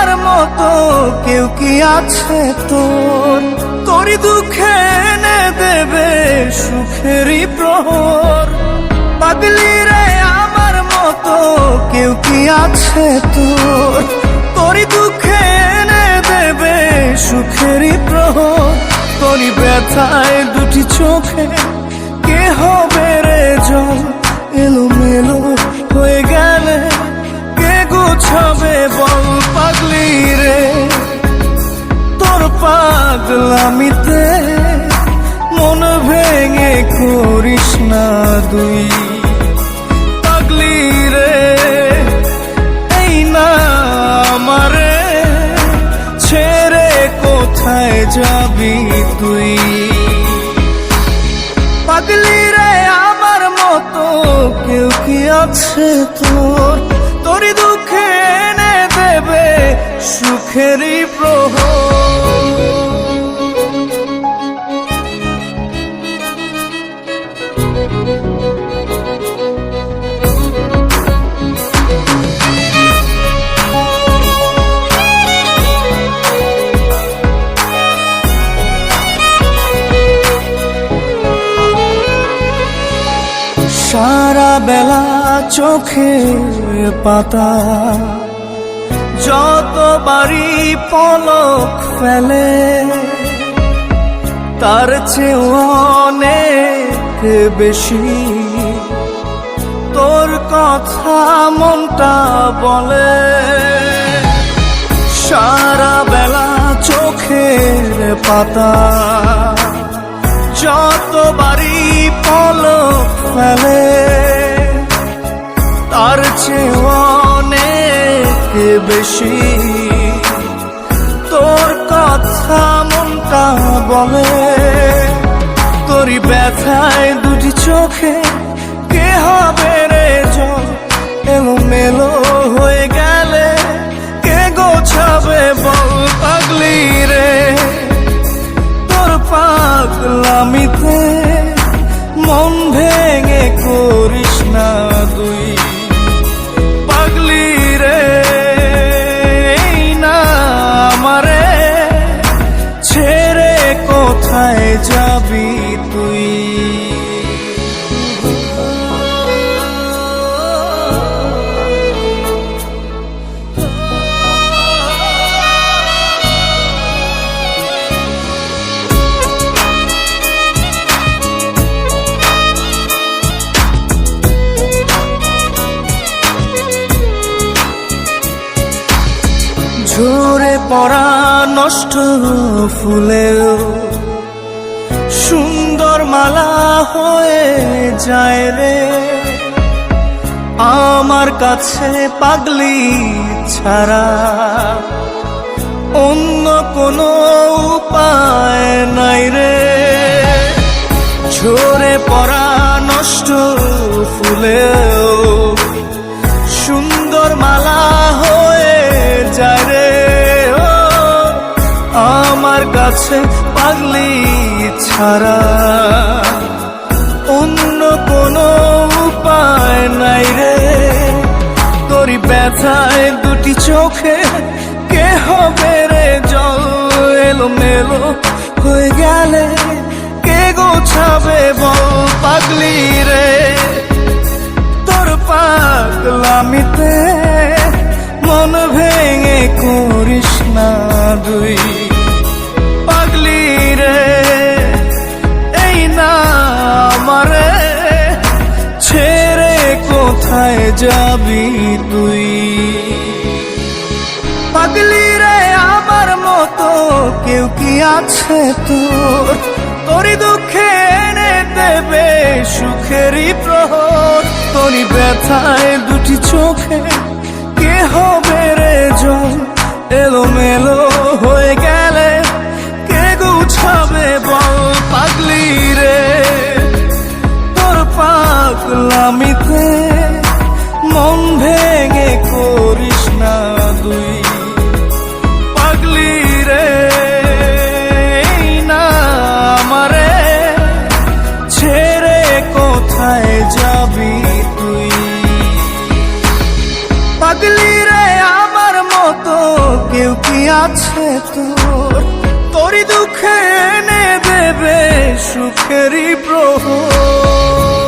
আমার মতো কেউ কি আছে তোর? তোরই দুঃখে এনে দেবে সুখেরই প্রহর। পাগলি রে আমার মতো কেউ কি আছে তোর? তোরই দুঃখে এনে দেবে সুখেরই প্রহর। তোরই ব্যথায় দুটি চোখে কে হবে রে জল? এলোমেলো হয়ে গেলে কে গোছাবে বল? পাগলি রে তোর পাগলামিতে মন ভেঙে করিস না তুই। পাগলি রে এই না আমারে ছেড়ে কোথায় যাবি তুই? পাগলি রে আমার মতো কেউ কি আছে তোর? তোরই দুঃখে এনে দেবে সুখেরই প্রহর। সারা বেলা চোখের পাতা যতবারই পলক ফেলে, তার চেয়ে অনেক বেশি তোর কথা মনটা বলে। সারা বেলা চোখের পাতা যতবারই পলক ফেলে, তার চেয়ে অনেক বেশি তোর কথা মনটা বলে। তোরই ব্যথায় দুটি চোখে কে হবে রে জল? এলোমেলো হয়ে গেলে কে গোছাবে বল? পাগলি রে তোর পাগলামিতে মন ভেঙে করিস না তুই। পাগলি রে এই না আমারে ছেড়ে কোথায় যাবি তুই? ঝরে পড়া নষ্ট ফুলেও সুন্দর মালা হয়ে যায় রে আমার কাছে। পাগলি ছাড়া অন্য কোনো উপায় নাই রে। ঝরে পড়া নষ্ট ফুলেও সুন্দর মালা হয়ে যায় রে আমার কাছে। পাগলি ছাড়া অন্য কোনো উপায় নাই রে। তোরই ব্যথায় দুটি চোখে কে হবে রে জল? এলোমেলো হয়ে গেলে কে গোছাবে বল? পাগলি রে তোর পাগলামিতে মন ভেঙে করিস না তুই। পাগলি রে এই না আমারে ছেড়ে কোথায় যাবি তুই? পাগলি রে আমার মতো কেউ কি আছে তোর? তোরই দুঃখে এনে দেবে সুখেরই প্রহর। তোরই ব্যথায় দুটি চোখে কে হবে রে জল? এলোমেলো হয়ে গেলে কে গুছাবে বল? পাগলি রে তোর পাগলামিতে মন ভেঙে করিস না তুই। পাগলি রে এই না আমারে ছেড়ে কোথায় যাবি তুই? পাগলি রে আমার মতো আছে তোর, তোরই দুঃখে এনে দেবে সুখেরই প্রহর।